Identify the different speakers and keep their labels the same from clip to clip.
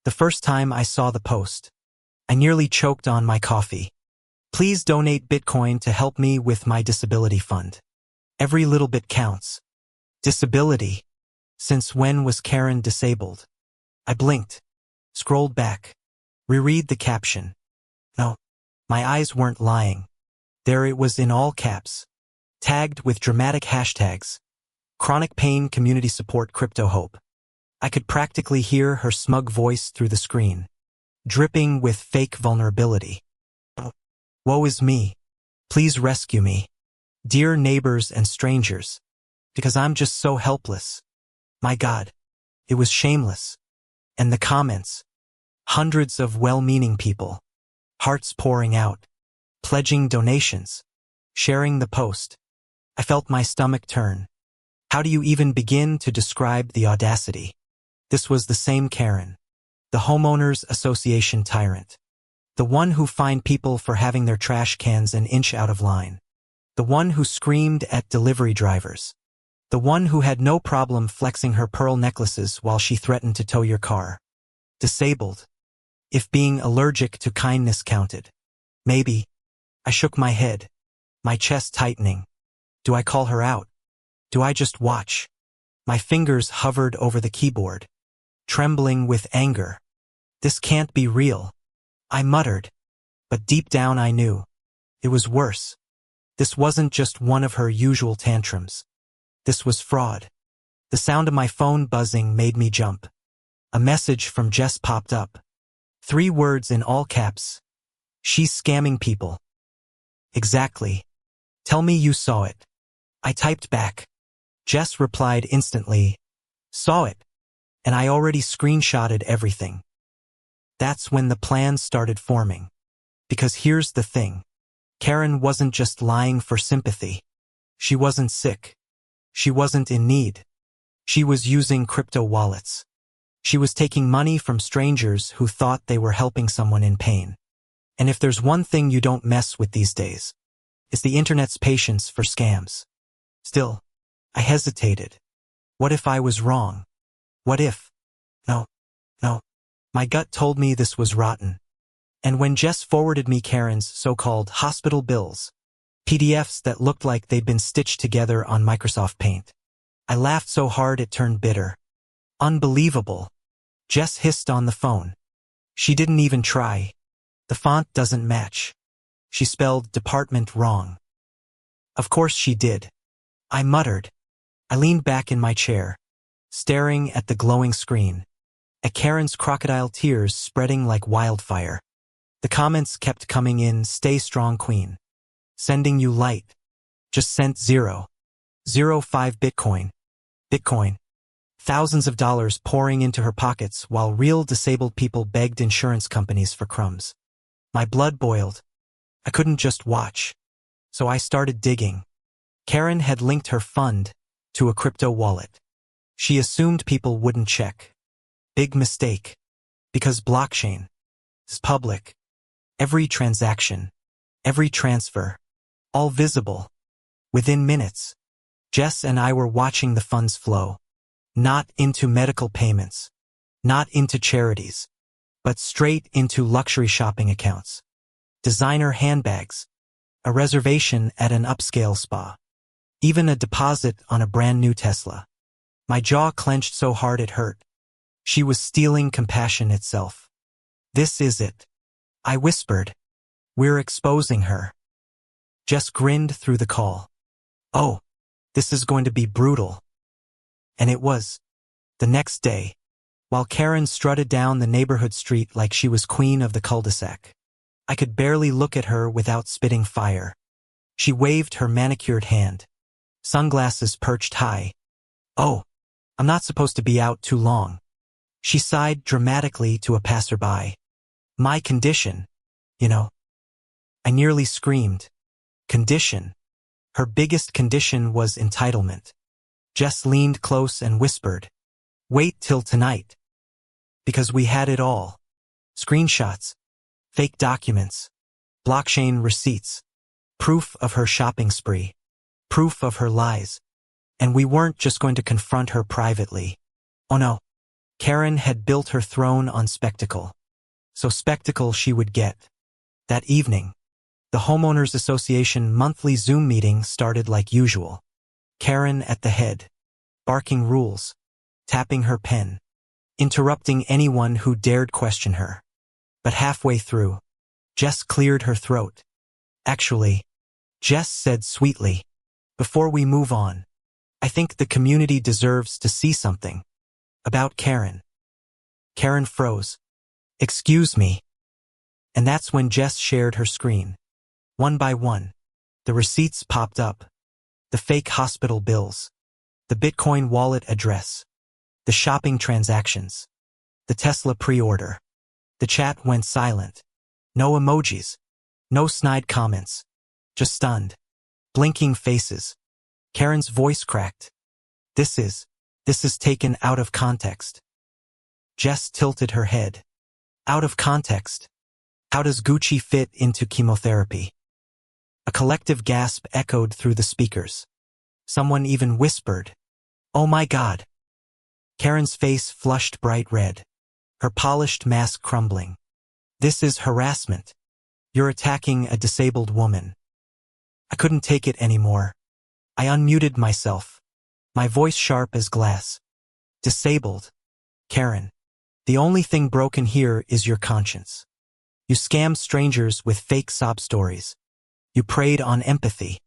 Speaker 1: The first time I saw the post, I nearly choked on my coffee. Please donate Bitcoin to help me with my disability fund. Every little bit counts. Disability. Since when was Karen disabled? I blinked, scrolled back, reread the caption. No, my eyes weren't lying. There it was in all caps, tagged with dramatic hashtags. Chronic pain community support crypto hope. I could practically hear her smug voice through the screen, dripping with fake vulnerability. Woe is me. Please rescue me. Dear neighbors and strangers. Because I'm just so helpless. My God. It was shameless. And the comments. Hundreds of well-meaning people. Hearts pouring out. Pledging donations. Sharing the post. I felt my stomach turn. How do you even begin to describe the audacity? This was the same Karen. The homeowners association tyrant. The one who fined people for having their trash cans an inch out of line. The one who screamed at delivery drivers. The one who had no problem flexing her pearl necklaces while she threatened to tow your car. Disabled. If being allergic to kindness counted. Maybe. I shook my head, my chest tightening. Do I call her out? Do I just watch? My fingers hovered over the keyboard, trembling with anger. This can't be real. I muttered, but deep down I knew. It was worse. This wasn't just one of her usual tantrums. This was fraud. The sound of my phone buzzing made me jump. A message from Jess popped up. 3 words in all caps. She's scamming people. Exactly. Tell me you saw it. I typed back. Jess replied instantly. Saw it. And I already screenshotted everything. That's when the plan started forming. Because here's the thing. Karen wasn't just lying for sympathy. She wasn't sick. She wasn't in need. She was using crypto wallets. She was taking money from strangers who thought they were helping someone in pain. And if there's one thing you don't mess with these days, it's the internet's patience for scams. Still, I hesitated. What if I was wrong? What if? No. My gut told me this was rotten. And when Jess forwarded me Karen's so-called hospital bills, PDFs that looked like they'd been stitched together on Microsoft Paint, I laughed so hard it turned bitter. Unbelievable. Jess hissed on the phone. She didn't even try. The font doesn't match. She spelled department wrong. Of course she did. I muttered. I leaned back in my chair, staring at the glowing screen, at Karen's crocodile tears spreading like wildfire. The comments kept coming in, stay strong queen. Sending you light. Just sent 0.05 Bitcoin. Bitcoin. Thousands of dollars pouring into her pockets while real disabled people begged insurance companies for crumbs. My blood boiled. I couldn't just watch. So I started digging. Karen had linked her fund to a crypto wallet. She assumed people wouldn't check. Big mistake. Because blockchain is public. Every transaction, every transfer, all visible. Within minutes, Jess and I were watching the funds flow. Not into medical payments, not into charities, but straight into luxury shopping accounts. Designer handbags, a reservation at an upscale spa, even a deposit on a brand new Tesla. My jaw clenched so hard it hurt. She was stealing compassion itself. This is it. I whispered. We're exposing her. Jess grinned through the call. Oh, this is going to be brutal. And it was. The next day, while Karen strutted down the neighborhood street like she was queen of the cul-de-sac, I could barely look at her without spitting fire. She waved her manicured hand. Sunglasses perched high. Oh, I'm not supposed to be out too long. She sighed dramatically to a passerby. My condition, you know. I nearly screamed. Condition. Her biggest condition was entitlement. Jess leaned close and whispered, wait till tonight. Because we had it all. Screenshots, fake documents, blockchain receipts, proof of her shopping spree, proof of her lies. And we weren't just going to confront her privately. Oh no. Karen had built her throne on spectacle. So spectacle she would get. That evening, the Homeowners Association monthly Zoom meeting started like usual. Karen at the head, barking rules, tapping her pen, interrupting anyone who dared question her. But halfway through, Jess cleared her throat. Actually, Jess said sweetly, "Before we move on, I think the community deserves to see something about Karen." Karen froze. "Excuse me." And that's when Jess shared her screen. One by one, the receipts popped up. The fake hospital bills, the Bitcoin wallet address, the shopping transactions, the Tesla pre-order. The chat went silent. No emojis, no snide comments, just stunned, blinking faces. Karen's voice cracked. This is taken out of context." Jess tilted her head. "Out of context? How does Gucci fit into chemotherapy?" A collective gasp echoed through the speakers. Someone even whispered, "Oh my God." Karen's face flushed bright red, her polished mask crumbling. "This is harassment. You're attacking a disabled woman." I couldn't take it anymore. I unmuted myself, my voice sharp as glass. "Disabled? Karen, the only thing broken here is your conscience. You scammed strangers with fake sob stories. You preyed on empathy,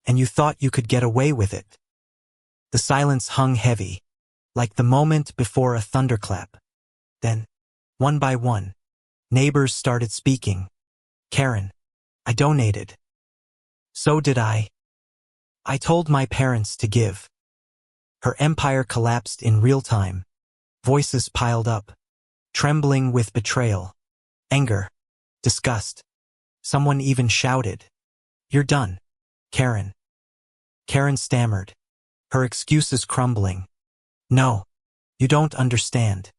Speaker 1: and you thought you could get away with it." The silence hung heavy, like the moment before a thunderclap. Then, one by one, neighbors started speaking. "Karen, I donated." "So did I. I told my parents to give." Her empire collapsed in real time. Voices piled up, trembling with betrayal, anger, disgust. Someone even shouted, "You're done, Karen." Karen stammered, her excuses crumbling. "No, you don't understand.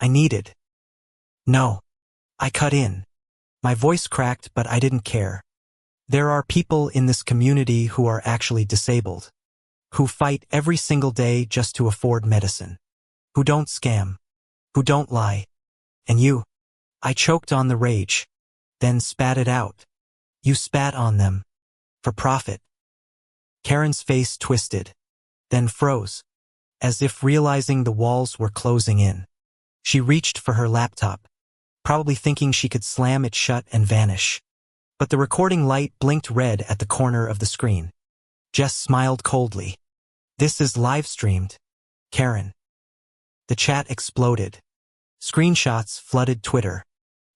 Speaker 1: I needed." "No." I cut in. My voice cracked, but I didn't care. There are people in this community who are actually disabled, who fight every single day just to afford medicine, who don't scam, who don't lie. And you. I choked on the rage, then spat it out. You spat on them. For profit. Karen's face twisted, then froze, as if realizing the walls were closing in. She reached for her laptop, probably thinking she could slam it shut and vanish. But the recording light blinked red at the corner of the screen. Jess smiled coldly. "This is live-streamed, Karen." The chat exploded. Screenshots flooded Twitter,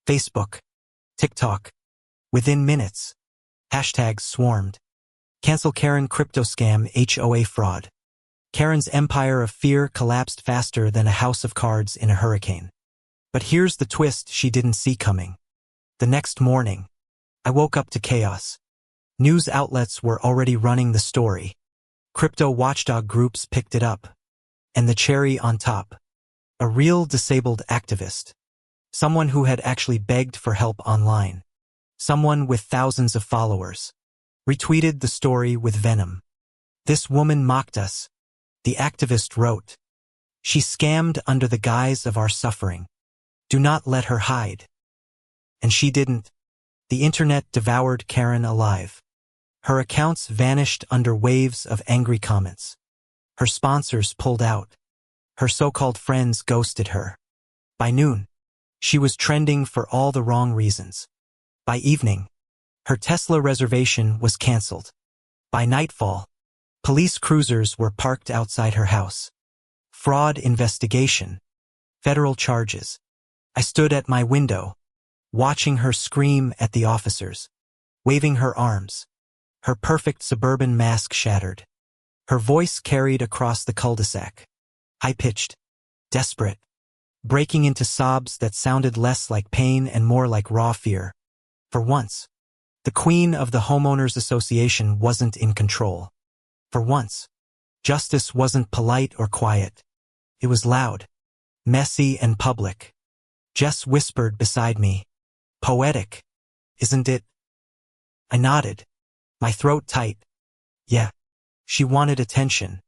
Speaker 1: Facebook, TikTok. Within minutes, hashtags swarmed. "Cancel Karen crypto scam HOA fraud." Karen's empire of fear collapsed faster than a house of cards in a hurricane. But here's the twist she didn't see coming. The next morning, I woke up to chaos. News outlets were already running the story. Crypto watchdog groups picked it up. And the cherry on top, a real disabled activist. Someone who had actually begged for help online. Someone with thousands of followers. Retweeted the story with venom. "This woman mocked us," the activist wrote. "She scammed under the guise of our suffering. Do not let her hide." And she didn't. The internet devoured Karen alive. Her accounts vanished under waves of angry comments. Her sponsors pulled out. Her so-called friends ghosted her. By noon, she was trending for all the wrong reasons. By evening, her Tesla reservation was canceled. By nightfall, police cruisers were parked outside her house. Fraud investigation. Federal charges. I stood at my window, watching her scream at the officers, waving her arms. Her perfect suburban mask shattered. Her voice carried across the cul-de-sac. High-pitched, desperate, breaking into sobs that sounded less like pain and more like raw fear. For once, the queen of the Homeowners Association wasn't in control. For once, justice wasn't polite or quiet. It was loud, messy, and public. Jess whispered beside me, "Poetic, isn't it?" I nodded, my throat tight. Yeah, she wanted attention.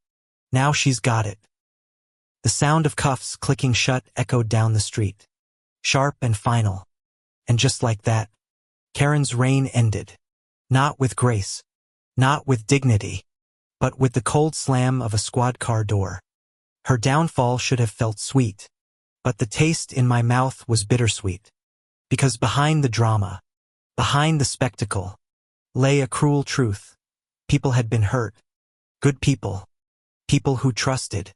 Speaker 1: Now she's got it. The sound of cuffs clicking shut echoed down the street. Sharp and final. And just like that, Karen's reign ended. Not with grace. Not with dignity. But with the cold slam of a squad car door. Her downfall should have felt sweet. But the taste in my mouth was bittersweet. Because behind the drama, behind the spectacle, lay a cruel truth. People had been hurt. Good people. People who trusted.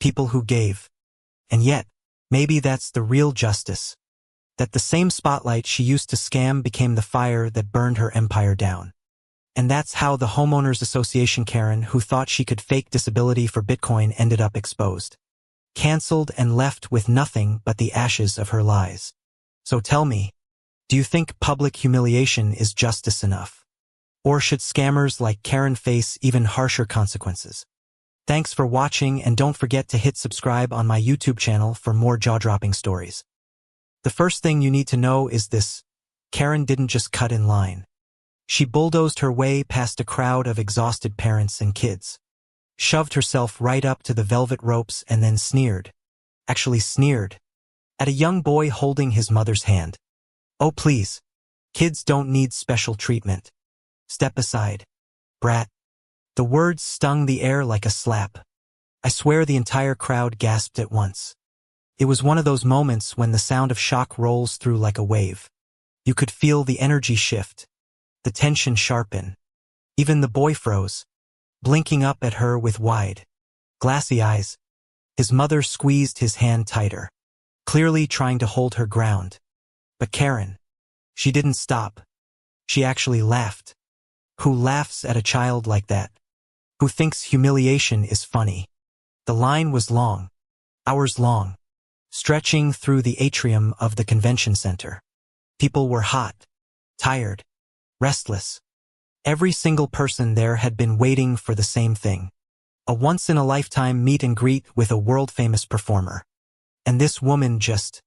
Speaker 1: People who gave. And yet, maybe that's the real justice. That the same spotlight she used to scam became the fire that burned her empire down. And that's how the Homeowners Association Karen who thought she could fake disability for Bitcoin ended up exposed. Cancelled and left with nothing but the ashes of her lies. So tell me, do you think public humiliation is justice enough? Or should scammers like Karen face even harsher consequences? Thanks for watching, and don't forget to hit subscribe on my YouTube channel for more jaw-dropping stories. The first thing you need to know is this: Karen didn't just cut in line. She bulldozed her way past a crowd of exhausted parents and kids, shoved herself right up to the velvet ropes, and then sneered, at a young boy holding his mother's hand. "Oh please, kids don't need special treatment. Step aside, brat." The words stung the air like a slap. I swear the entire crowd gasped at once. It was one of those moments when the sound of shock rolls through like a wave. You could feel the energy shift, the tension sharpen. Even the boy froze, blinking up at her with wide, glassy eyes. His mother squeezed his hand tighter, clearly trying to hold her ground. But Karen, she didn't stop. She actually laughed. Who laughs at a child like that? Who thinks humiliation is funny? The line was long, hours long, stretching through the atrium of the convention center. People were hot, tired, restless. Every single person there had been waiting for the same thing: a once-in-a-lifetime meet and greet with a world-famous performer. And this woman just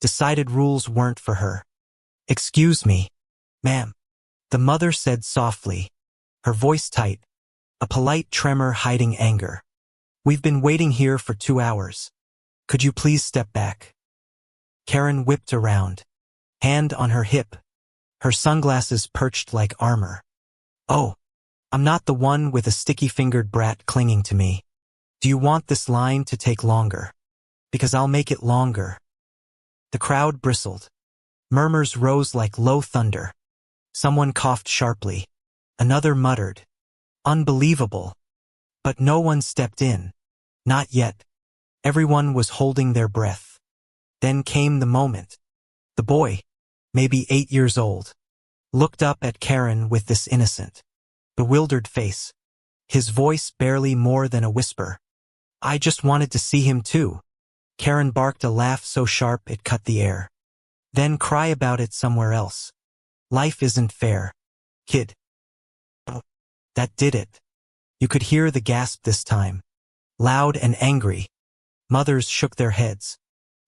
Speaker 1: decided rules weren't for her. "Excuse me, ma'am," the mother said softly, her voice tight, a polite tremor hiding anger. "We've been waiting here for 2 hours. Could you please step back?" Karen whipped around, hand on her hip, her sunglasses perched like armor. "Oh, I'm not the one with a sticky-fingered brat clinging to me. Do you want this line to take longer? Because I'll make it longer." The crowd bristled. Murmurs rose like low thunder. Someone coughed sharply. Another muttered, "Unbelievable." But no one stepped in. Not yet. Everyone was holding their breath. Then came the moment. The boy, maybe 8 years old, looked up at Karen with this innocent, bewildered face. His voice barely more than a whisper. "I just wanted to see him too." Karen barked a laugh so sharp it cut the air. "Then cry about it somewhere else. Life isn't fair, kid." Oh, that did it. You could hear the gasp this time. Loud and angry. Mothers shook their heads.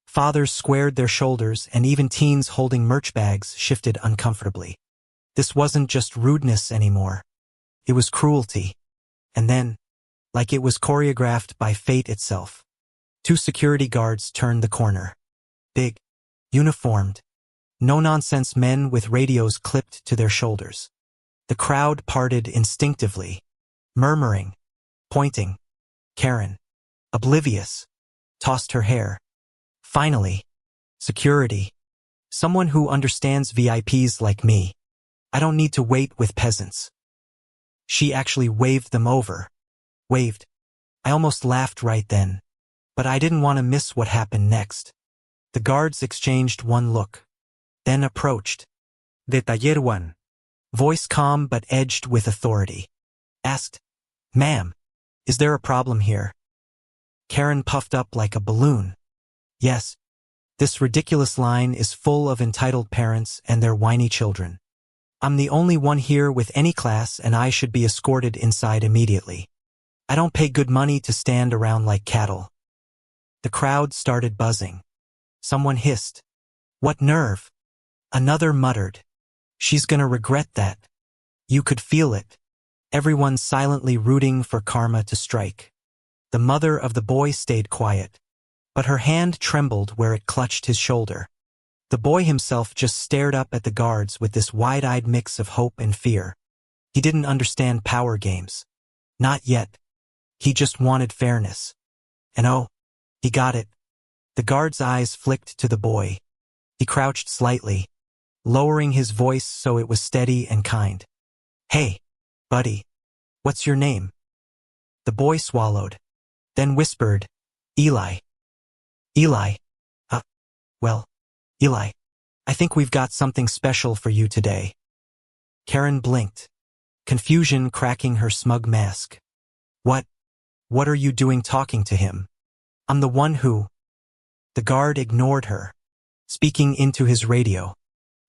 Speaker 1: Fathers squared their shoulders, and even teens holding merch bags shifted uncomfortably. This wasn't just rudeness anymore. It was cruelty. And then, like it was choreographed by fate itself, 2 security guards turned the corner. Big, uniformed, no-nonsense men with radios clipped to their shoulders. The crowd parted instinctively, murmuring, pointing. Karen, oblivious, tossed her hair. Finally, security. Someone who understands VIPs like me. I don't need to wait with peasants. She actually waved them over. Waved. I almost laughed right then. But I didn't want to miss what happened next. The guards exchanged one look, then approached. "De Taller 1. Voice calm but edged with authority. Asked, "Ma'am, is there a problem here?" Karen puffed up like a balloon. "Yes. This ridiculous line is full of entitled parents and their whiny children. I'm the only one here with any class, and I should be escorted inside immediately. I don't pay good money to stand around like cattle." The crowd started buzzing. Someone hissed, "What nerve?" Another muttered, "She's gonna regret that." You could feel it. Everyone silently rooting for karma to strike. The mother of the boy stayed quiet, but her hand trembled where it clutched his shoulder. The boy himself just stared up at the guards with this wide-eyed mix of hope and fear. He didn't understand power games. Not yet. He just wanted fairness. And oh, he got it. The guard's eyes flicked to the boy. He crouched slightly, lowering his voice so it was steady and kind. "Hey, buddy, what's your name?" The boy swallowed, then whispered, "Eli." "Eli? Well, Eli, I think we've got something special for you today." Karen blinked, confusion cracking her smug mask. What are you doing talking to him? I'm the one who—" The guard ignored her, speaking into his radio.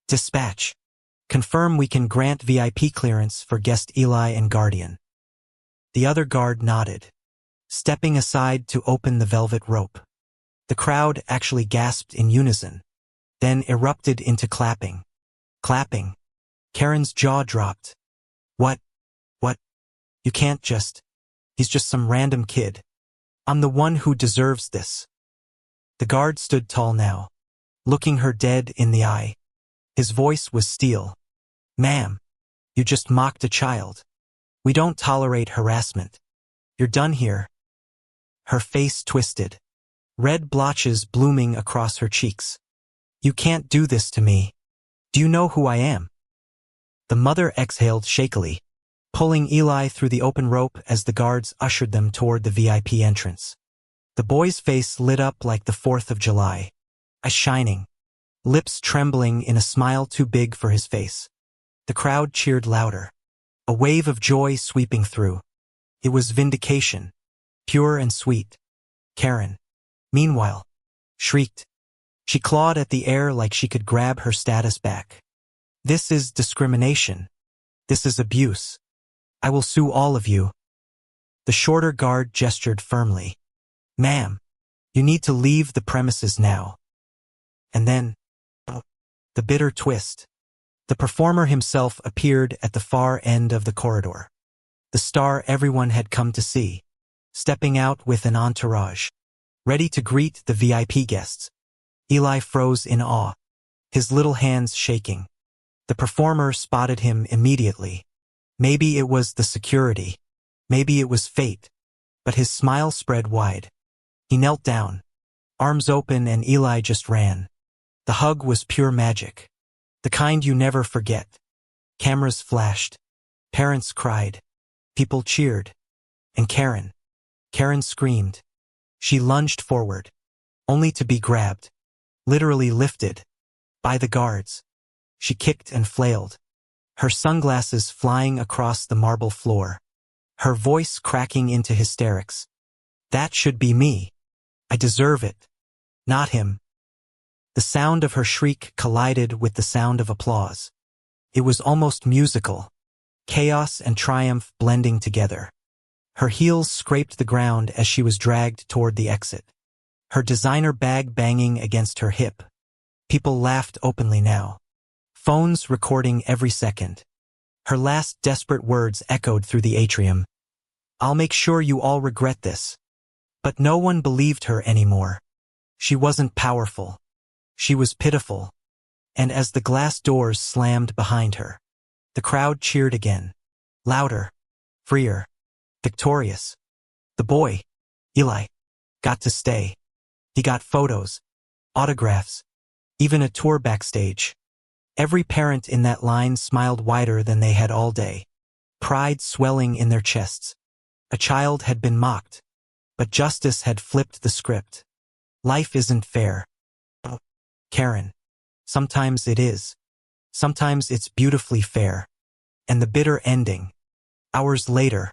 Speaker 1: "Dispatch. Confirm we can grant VIP clearance for guest Eli and guardian." The other guard nodded, stepping aside to open the velvet rope. The crowd actually gasped in unison, then erupted into clapping. Clapping. Karen's jaw dropped. What? You can't just... He's just some random kid. I'm the one who deserves this." The guard stood tall now, looking her dead in the eye. His voice was steel. "Ma'am, you just mocked a child. We don't tolerate harassment. You're done here." Her face twisted, red blotches blooming across her cheeks. "You can't do this to me. Do you know who I am?" The mother exhaled shakily, pulling Eli through the open rope as the guards ushered them toward the VIP entrance. The boy's face lit up like the 4th of July, eyes shining, lips trembling in a smile too big for his face. The crowd cheered louder, a wave of joy sweeping through. It was vindication, pure and sweet. Karen, meanwhile, shrieked. She clawed at the air like she could grab her status back. "This is discrimination. This is abuse. I will sue all of you." The shorter guard gestured firmly. "Ma'am, you need to leave the premises now." And then, the bitter twist. The performer himself appeared at the far end of the corridor. The star everyone had come to see, stepping out with an entourage, ready to greet the VIP guests. Eli froze in awe, his little hands shaking. The performer spotted him immediately. Maybe it was the security. Maybe it was fate. But his smile spread wide. He knelt down, arms open, and Eli just ran. The hug was pure magic. The kind you never forget. Cameras flashed. Parents cried. People cheered. And Karen screamed. She lunged forward, only to be grabbed, literally lifted, by the guards. She kicked and flailed, her sunglasses flying across the marble floor, her voice cracking into hysterics. "That should be me. I deserve it. Not him." The sound of her shriek collided with the sound of applause. It was almost musical, chaos and triumph blending together. Her heels scraped the ground as she was dragged toward the exit, her designer bag banging against her hip. People laughed openly now, phones recording every second. Her last desperate words echoed through the atrium. "I'll make sure you all regret this." But no one believed her anymore. She wasn't powerful. She was pitiful. And as the glass doors slammed behind her, the crowd cheered again. Louder, freer, victorious. The boy, Eli, got to stay. He got photos, autographs, even a tour backstage. Every parent in that line smiled wider than they had all day, pride swelling in their chests. A child had been mocked, but justice had flipped the script. Life isn't fair. Oh, Karen, sometimes it is. Sometimes it's beautifully fair. And the bitter ending. Hours later,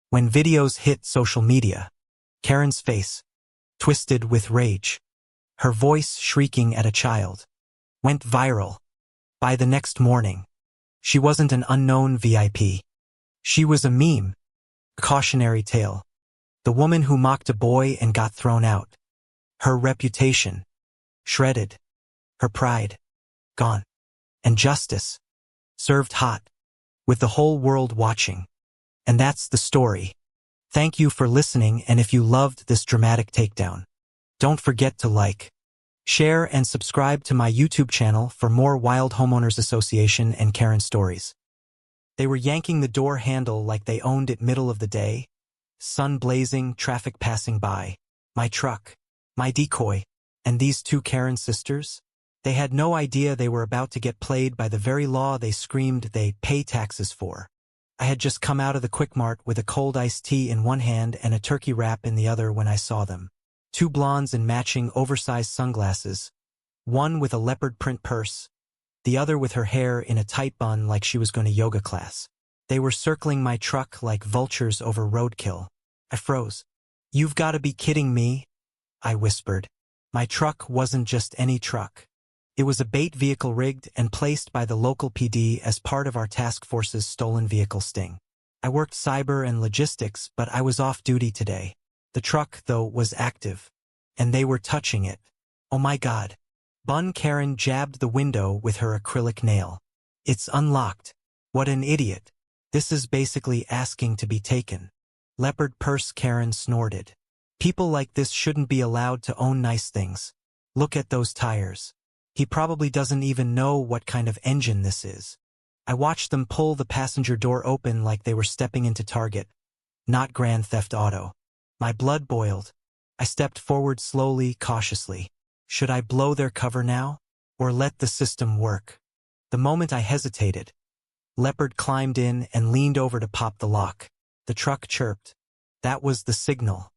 Speaker 1: when videos hit social media, Karen's face, twisted with rage, her voice shrieking at a child, went viral. By the next morning, she wasn't an unknown VIP. She was a meme, a cautionary tale. The woman who mocked a boy and got thrown out. Her reputation, shredded. Her pride, gone. And justice, served hot, with the whole world watching. And that's the story. Thank you for listening, and if you loved this dramatic takedown, don't forget to like, share, and subscribe to my YouTube channel for more Wild Homeowners Association and Karen stories. They were yanking the door handle like they owned it middle of the day, sun blazing, traffic passing by, my truck, my decoy, and these two Karen sisters. They had no idea they were about to get played by the very law they screamed they pay taxes for. I had just come out of the Quick Mart with a cold iced tea in one hand and a turkey wrap in the other when I saw them. Two blondes in matching oversized sunglasses, one with a leopard print purse, the other with her hair in a tight bun like she was going to yoga class. They were circling my truck like vultures over roadkill. I froze. "You've got to be kidding me," I whispered. My truck wasn't just any truck. It was a bait vehicle rigged and placed by the local PD as part of our task force's stolen vehicle sting. I worked cyber and logistics, but I was off duty today. The truck, though, was active, and they were touching it. Oh my God. Bun Karen jabbed the window with her acrylic nail. "It's unlocked." What an idiot. This is basically asking to be taken. Leopard purse Karen snorted. People like this shouldn't be allowed to own nice things. Look at those tires. He probably doesn't even know what kind of engine this is. I watched them pull the passenger door open like they were stepping into Target, not Grand Theft Auto. My blood boiled. I stepped forward slowly, cautiously. Should I blow their cover now, or let the system work? The moment I hesitated, Leopard climbed in and leaned over to pop the lock. The truck chirped. That was the signal.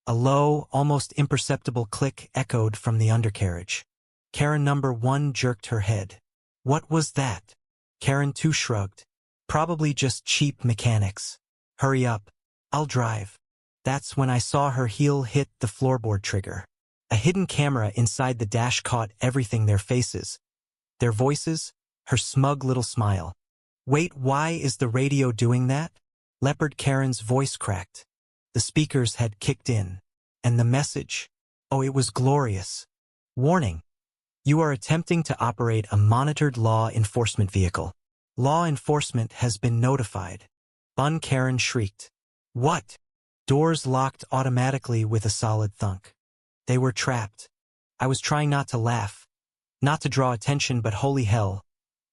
Speaker 1: A low, almost imperceptible click echoed from the undercarriage. Karen number 1 jerked her head. What was that? Karen 2 shrugged. Probably just cheap mechanics. Hurry up. I'll drive. That's when I saw her heel hit the floorboard trigger. A hidden camera inside the dash caught everything: their faces, their voices, her smug little smile. Wait, why is the radio doing that? Leopard Karen's voice cracked. The speakers had kicked in. And the message? Oh, it was glorious. Warning. You are attempting to operate a monitored law enforcement vehicle. Law enforcement has been notified. Bun Karen shrieked. What? Doors locked automatically with a solid thunk. They were trapped. I was trying not to laugh, not to draw attention, but holy hell.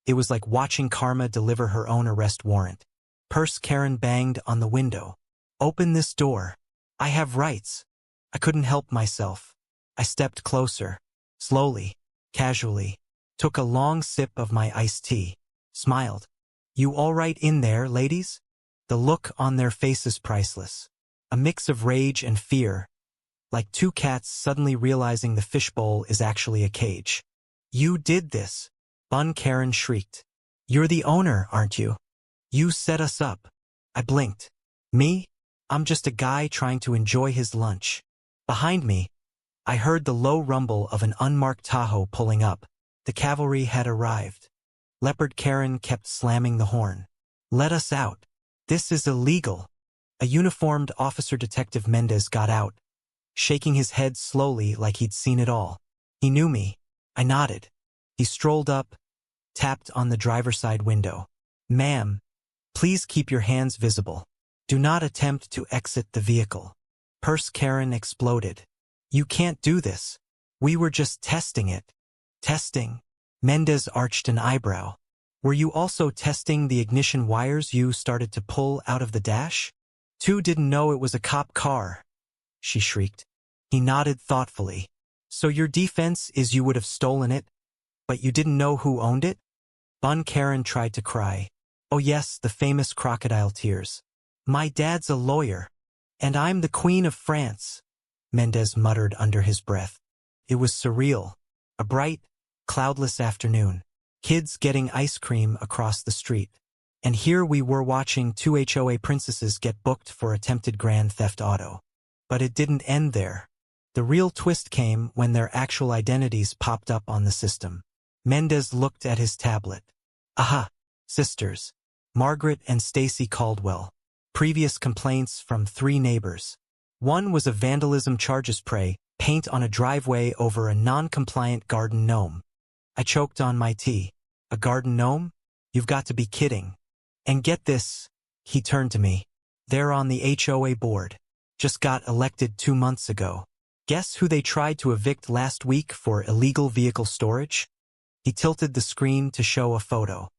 Speaker 1: It was like watching karma deliver her own arrest warrant. Purse Karen banged on the window. Open this door. I have rights. I couldn't help myself. I stepped closer, slowly, casually, took a long sip of my iced tea, smiled. You all right in there, ladies? The look on their faces priceless. A mix of rage and fear, like two cats suddenly realizing the fishbowl is actually a cage. You did this, Bun Karen shrieked. You're the owner, aren't you? You set us up. I blinked. Me? I'm just a guy trying to enjoy his lunch. Behind me, I heard the low rumble of an unmarked Tahoe pulling up. The cavalry had arrived. Leopard Karen kept slamming the horn. Let us out. This is illegal. A uniformed officer, Detective Mendez, got out, shaking his head slowly like he'd seen it all. He knew me. I nodded. He strolled up, tapped on the driver's side window. Ma'am, please keep your hands visible. Do not attempt to exit the vehicle. Purse Karen exploded. You can't do this. We were just testing it. Testing? Mendez arched an eyebrow. Were you also testing the ignition wires you started to pull out of the dash? Two didn't know it was a cop car, she shrieked. He nodded thoughtfully. So your defense is you would have stolen it, but you didn't know who owned it? Bun Karen tried to cry. Oh yes, the famous crocodile tears. My dad's a lawyer, and I'm the Queen of France, Mendez muttered under his breath. It was surreal. A bright, cloudless afternoon. Kids getting ice cream across the street. And here we were watching two HOA princesses get booked for attempted Grand Theft Auto. But it didn't end there. The real twist came when their actual identities popped up on the system. Mendez looked at his tablet. Aha! Sisters. Margaret and Stacy Caldwell. Previous complaints from 3 neighbors. One was a vandalism charges prey, paint on a driveway over a non-compliant garden gnome. I choked on my tea. A garden gnome? You've got to be kidding. And get this, he turned to me. They're on the HOA board. Just got elected 2 months ago. Guess who they tried to evict last week for illegal vehicle storage? He tilted the screen to show a photo.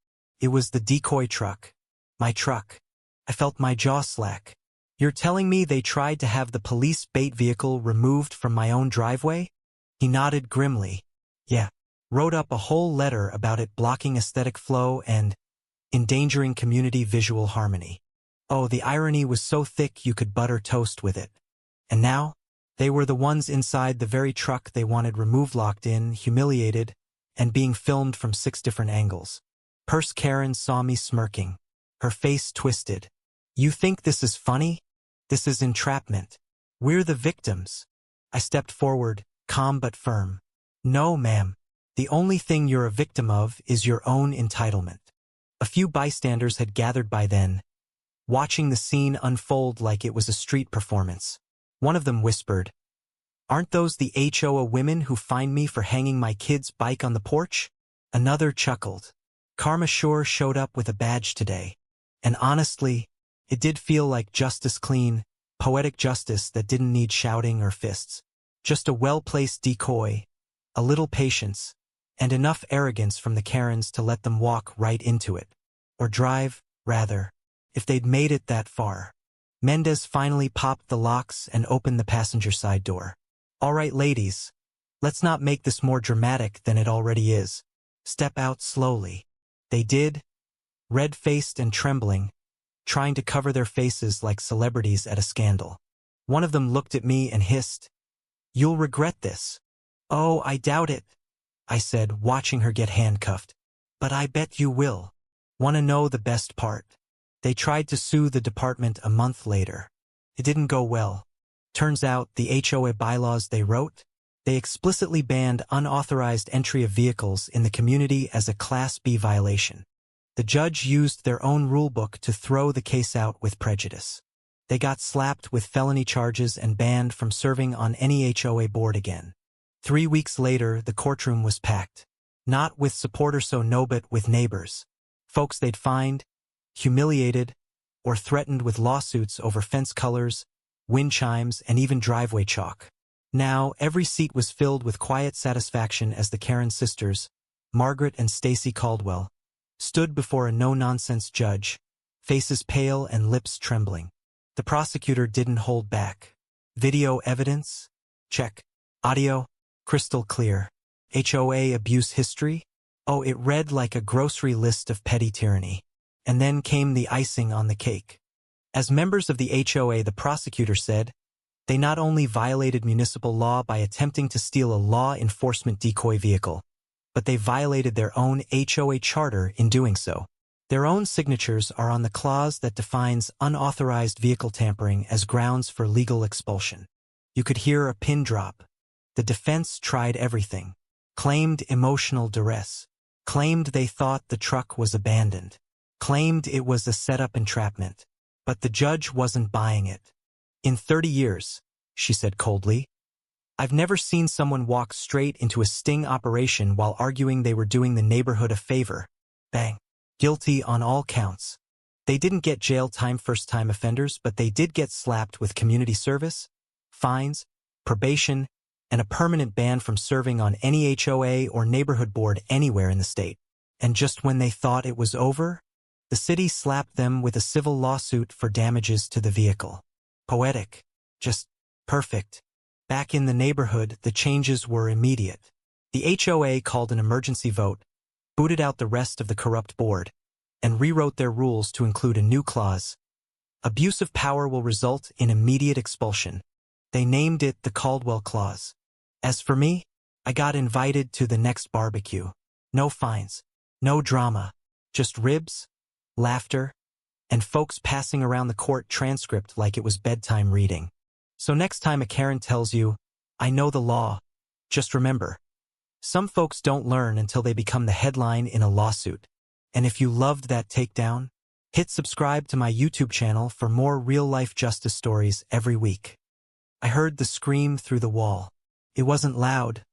Speaker 1: It was the decoy truck. My truck. I felt my jaw slack. You're telling me they tried to have the police bait vehicle removed from my own driveway? He nodded grimly. Yeah. Wrote up a whole letter about it blocking aesthetic flow and endangering community visual harmony. Oh, the irony was so thick you could butter toast with it. And now, they were the ones inside the very truck they wanted removed, locked in, humiliated, and being filmed from 6 different angles. Purse Karen saw me smirking. Her face twisted. You think this is funny? This is entrapment. We're the victims. I stepped forward, calm but firm. No, ma'am. The only thing you're a victim of is your own entitlement. A few bystanders had gathered by then, watching the scene unfold like it was a street performance. One of them whispered, "Aren't those the HOA women who fined me for hanging my kid's bike on the porch?" Another chuckled. Karma sure showed up with a badge today. And honestly, it did feel like justice, clean, poetic justice that didn't need shouting or fists. Just a well-placed decoy, a little patience, and enough arrogance from the Karens to let them walk right into it. Or drive, rather, if they'd made it that far. Mendez finally popped the locks and opened the passenger side door. All right, ladies, let's not make this more dramatic than it already is. Step out slowly. They did, red-faced and trembling, trying to cover their faces like celebrities at a scandal. One of them looked at me and hissed, "You'll regret this." "Oh, I doubt it," I said, watching her get handcuffed. "But I bet you will. Want to know the best part? They tried to sue the department a month later. It didn't go well. Turns out the HOA bylaws they wrote, they explicitly banned unauthorized entry of vehicles in the community as a Class B violation. The judge used their own rulebook to throw the case out with prejudice. They got slapped with felony charges and banned from serving on any HOA board again. 3 weeks later, the courtroom was packed. Not with supporters but with neighbors. Folks they'd fined, humiliated, or threatened with lawsuits over fence colors, wind chimes, and even driveway chalk. Now, every seat was filled with quiet satisfaction as the Karen sisters, Margaret and Stacy Caldwell, stood before a no-nonsense judge, faces pale and lips trembling. The prosecutor didn't hold back. Video evidence? Check. Audio? Crystal clear. HOA abuse history? Oh, it read like a grocery list of petty tyranny. And then came the icing on the cake. As members of the HOA, the prosecutor said, they not only violated municipal law by attempting to steal a law enforcement decoy vehicle, but they violated their own HOA charter in doing so. Their own signatures are on the clause that defines unauthorized vehicle tampering as grounds for legal expulsion. You could hear a pin drop. The defense tried everything. Claimed emotional duress. Claimed they thought the truck was abandoned. Claimed it was a set-up entrapment. But the judge wasn't buying it. In 30 years, she said coldly, I've never seen someone walk straight into a sting operation while arguing they were doing the neighborhood a favor. Bang. Guilty on all counts. They didn't get jail time first-time offenders, but they did get slapped with community service, fines, probation, and a permanent ban from serving on any HOA or neighborhood board anywhere in the state. And just when they thought it was over, the city slapped them with a civil lawsuit for damages to the vehicle. Poetic. Just perfect. Back in the neighborhood, the changes were immediate. The HOA called an emergency vote, booted out the rest of the corrupt board, and rewrote their rules to include a new clause. Abuse of power will result in immediate expulsion. They named it the Caldwell Clause. As for me, I got invited to the next barbecue. No fines, no drama, just ribs, laughter, and folks passing around the court transcript like it was bedtime reading. So next time a Karen tells you, I know the law, just remember, some folks don't learn until they become the headline in a lawsuit. And if you loved that takedown, hit subscribe to my YouTube channel for more real-life justice stories every week. I heard the scream through the wall. It wasn't loud,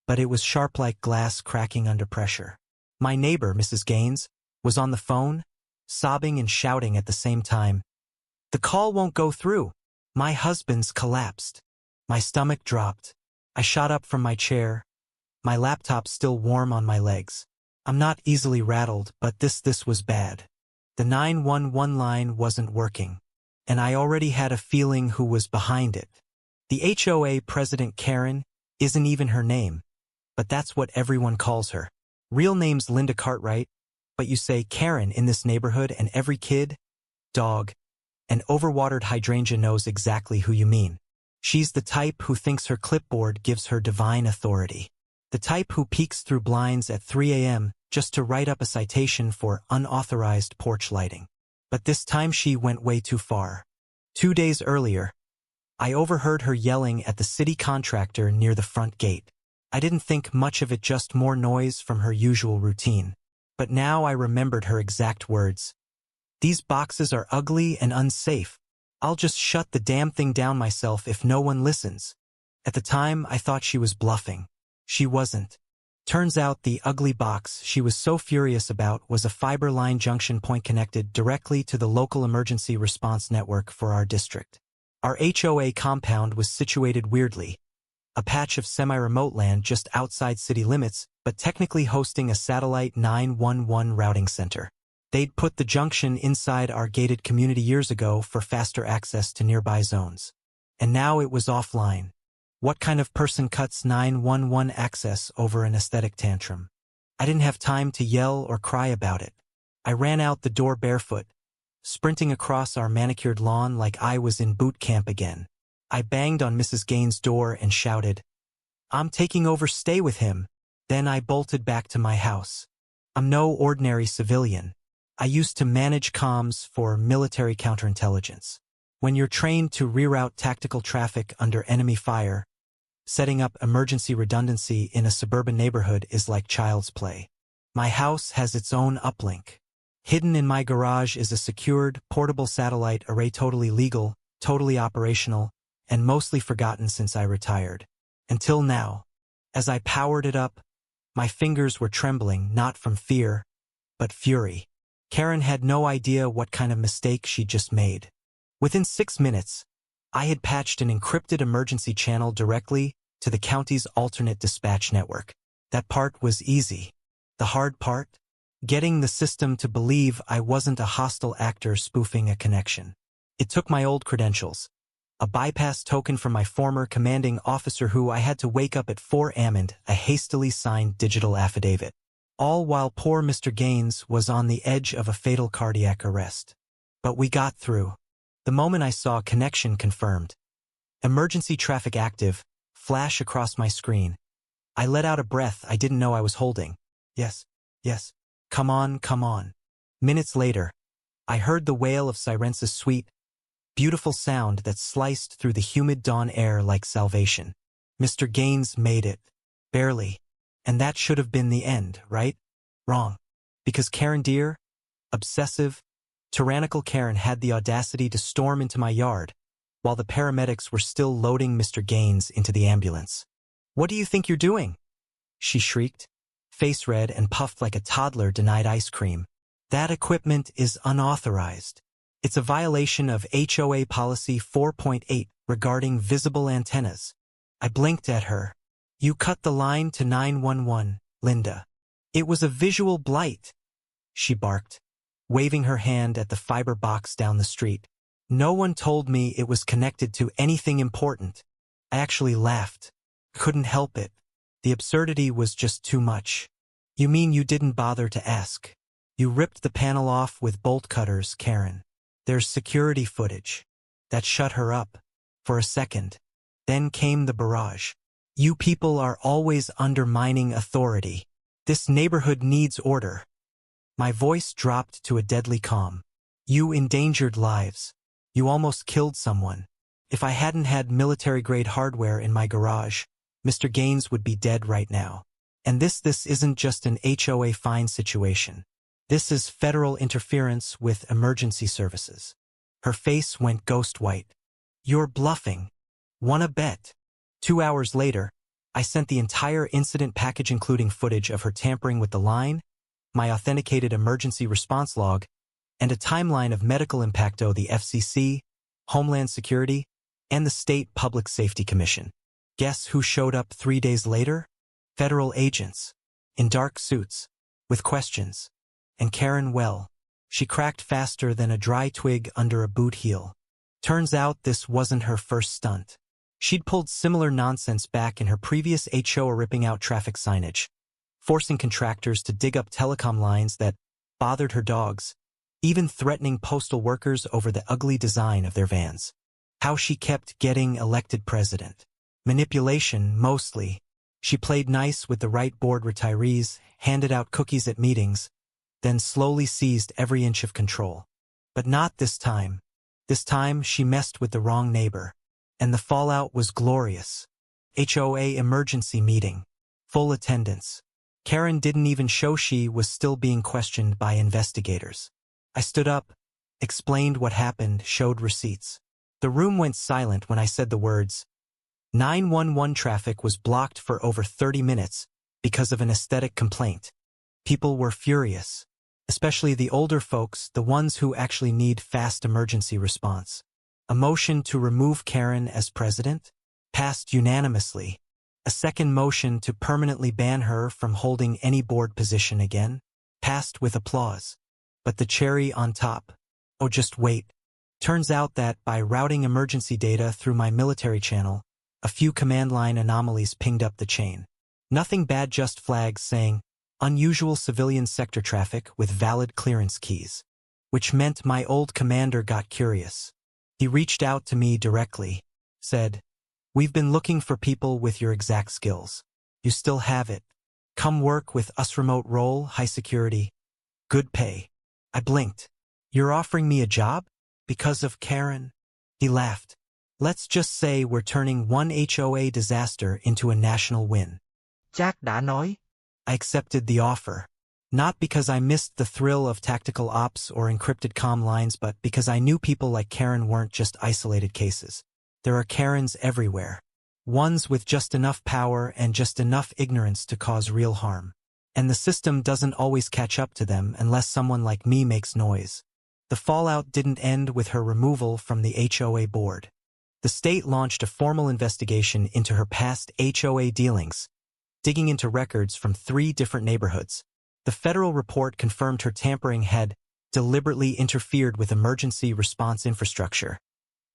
Speaker 1: but it was sharp like glass cracking under pressure. My neighbor, Mrs. Gaines, was on the phone, sobbing and shouting at the same time. The call won't go through. My husband's collapsed. My stomach dropped. I shot up from my chair, my laptop still warm on my legs. I'm not easily rattled, but this was bad. The 911 line wasn't working, and I already had a feeling who was behind it. The HOA president Karen isn't even her name, but that's what everyone calls her. Real name's Linda Cartwright, but you say Karen in this neighborhood and every kid, dog, and overwatered hydrangea knows exactly who you mean. She's the type who thinks her clipboard gives her divine authority. The type who peeks through blinds at 3 a.m. just to write up a citation for unauthorized porch lighting. But this time she went way too far. 2 days earlier, I overheard her yelling at the city contractor near the front gate. I didn't think much of it, just more noise from her usual routine. But now I remembered her exact words. These boxes are ugly and unsafe. I'll just shut the damn thing down myself if no one listens. At the time, I thought she was bluffing. She wasn't. Turns out the ugly box she was so furious about was a fiber line junction point connected directly to the local emergency response network for our district. Our HOA compound was situated weirdly, a patch of semi-remote land just outside city limits, but technically hosting a satellite 911 routing center. They'd put the junction inside our gated community years ago for faster access to nearby zones. And now it was offline. What kind of person cuts 911 access over an aesthetic tantrum? I didn't have time to yell or cry about it. I ran out the door barefoot, sprinting across our manicured lawn like I was in boot camp again. I banged on Mrs. Gaines' door and shouted, "I'm taking over, stay with him." Then I bolted back to my house. I'm no ordinary civilian. I used to manage comms for military counterintelligence. When you're trained to reroute tactical traffic under enemy fire, setting up emergency redundancy in a suburban neighborhood is like child's play. My house has its own uplink. Hidden in my garage is a secured, portable satellite array, totally legal, totally operational, and mostly forgotten since I retired. Until now. As I powered it up, my fingers were trembling, not from fear, but fury. Karen had no idea what kind of mistake she'd just made. Within 6 minutes, I had patched an encrypted emergency channel directly to the county's alternate dispatch network. That part was easy. The hard part? Getting the system to believe I wasn't a hostile actor spoofing a connection. It took my old credentials, a bypass token from my former commanding officer who I had to wake up at 4 a.m. and a hastily signed digital affidavit. All while poor Mr. Gaines was on the edge of a fatal cardiac arrest. But we got through. The moment I saw connection confirmed, emergency traffic active, flash across my screen, I let out a breath I didn't know I was holding. Yes, come on, come on. Minutes later, I heard the wail of Sirence's sweet, beautiful sound that sliced through the humid dawn air like salvation. Mr. Gaines made it. Barely. And that should have been the end, right? Wrong. Because Karen Deere, obsessive, tyrannical Karen, had the audacity to storm into my yard while the paramedics were still loading Mr. Gaines into the ambulance. "What do you think you're doing?" she shrieked, face red and puffed like a toddler denied ice cream. "That equipment is unauthorized. It's a violation of HOA Policy 4.8 regarding visible antennas." I blinked at her. "You cut the line to 911, Linda. It was a visual blight," she barked, waving her hand at the fiber box down the street. "No one told me it was connected to anything important." I actually laughed. Couldn't help it. The absurdity was just too much. "You mean you didn't bother to ask? You ripped the panel off with bolt cutters, Karen. There's security footage." That shut her up. For a second. Then came the barrage. "You people are always undermining authority. This neighborhood needs order." My voice dropped to a deadly calm. "You endangered lives. You almost killed someone. If I hadn't had military-grade hardware in my garage, Mr. Gaines would be dead right now. And this isn't just an HOA fine situation. This is federal interference with emergency services." Her face went ghost white. "You're bluffing. Wanna bet?" 2 hours later, I sent the entire incident package including footage of her tampering with the line, my authenticated emergency response log, and a timeline of medical impacto the FCC, Homeland Security, and the State Public Safety Commission. Guess who showed up 3 days later? Federal agents, in dark suits, with questions. And Karen, well, she cracked faster than a dry twig under a boot heel. Turns out this wasn't her first stunt. She'd pulled similar nonsense back in her previous HOA, ripping out traffic signage, forcing contractors to dig up telecom lines that bothered her dogs, even threatening postal workers over the ugly design of their vans. How she kept getting elected president. Manipulation, mostly. She played nice with the right board retirees, handed out cookies at meetings, then slowly seized every inch of control. But not this time. This time she messed with the wrong neighbor. And the fallout was glorious. HOA emergency meeting. Full attendance. Karen didn't even show she was still being questioned by investigators. I stood up, explained what happened, showed receipts. The room went silent when I said the words. 911 traffic was blocked for over 30 minutes because of an aesthetic complaint. People were furious, especially the older folks, the ones who actually need fast emergency response. A motion to remove Karen as president passed unanimously. A second motion to permanently ban her from holding any board position again passed with applause. But the cherry on top, oh just wait. Turns out that by routing emergency data through my military channel, a few command line anomalies pinged up the chain. Nothing bad, just flags saying, unusual civilian sector traffic with valid clearance keys. Which meant my old commander got curious. He reached out to me directly, said, "We've been looking for people with your exact skills. You still have it. Come work with us, remote role, high security. Good pay." I blinked. "You're offering me a job? Because of Karen?" He laughed. "Let's just say we're turning one HOA disaster into a national win."
Speaker 2: Jack đã nói.
Speaker 1: I accepted the offer. Not because I missed the thrill of tactical ops or encrypted comm lines, but because I knew people like Karen weren't just isolated cases. There are Karens everywhere. Ones with just enough power and just enough ignorance to cause real harm. And the system doesn't always catch up to them unless someone like me makes noise. The fallout didn't end with her removal from the HOA board. The state launched a formal investigation into her past HOA dealings, digging into records from 3 different neighborhoods. The federal report confirmed her tampering had deliberately interfered with emergency response infrastructure,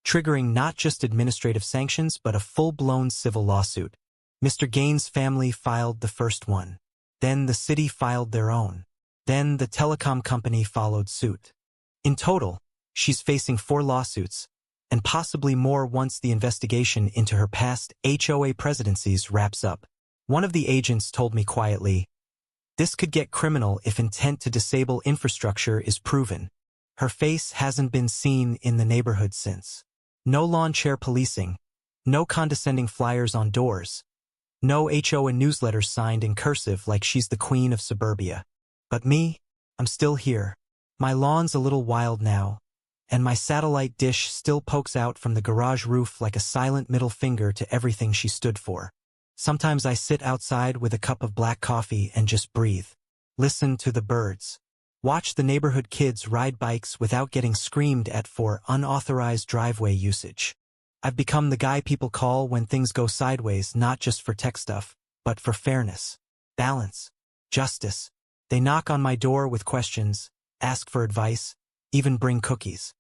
Speaker 1: triggering not just administrative sanctions but a full-blown civil lawsuit. Mr. Gaines' family filed the first one. Then the city filed their own. Then the telecom company followed suit. In total, she's facing 4 lawsuits, and possibly more once the investigation into her past HOA presidencies wraps up. One of the agents told me quietly, "This could get criminal if intent to disable infrastructure is proven." Her face hasn't been seen in the neighborhood since. No lawn chair policing, no condescending flyers on doors, no HOA newsletters signed in cursive like she's the queen of suburbia. But me, I'm still here. My lawn's a little wild now, and my satellite dish still pokes out from the garage roof like a silent middle finger to everything she stood for. Sometimes I sit outside with a cup of black coffee and just breathe. Listen to the birds. Watch the neighborhood kids ride bikes without getting screamed at for unauthorized driveway usage. I've become the guy people call when things go sideways, not just for tech stuff, but for fairness, balance, justice. They knock on my door with questions, ask for advice, even bring cookies.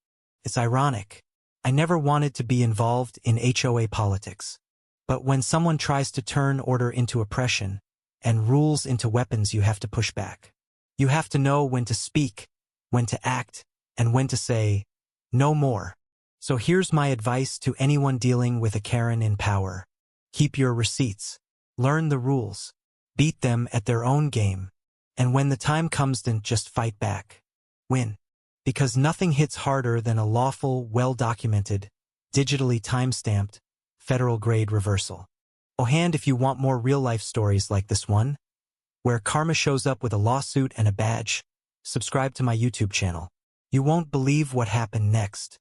Speaker 1: It's ironic. I never wanted to be involved in HOA politics. But when someone tries to turn order into oppression and rules into weapons, you have to push back. You have to know when to speak, when to act, and when to say, no more. So here's my advice to anyone dealing with a Karen in power. Keep your receipts. Learn the rules. Beat them at their own game. And when the time comes, then just fight back. Win. Because nothing hits harder than a lawful, well-documented, digitally time-stamped, federal-grade reversal. Oh, and if you want more real-life stories like this one, where karma shows up with a lawsuit and a badge, subscribe to my YouTube channel. You won't believe what happened next.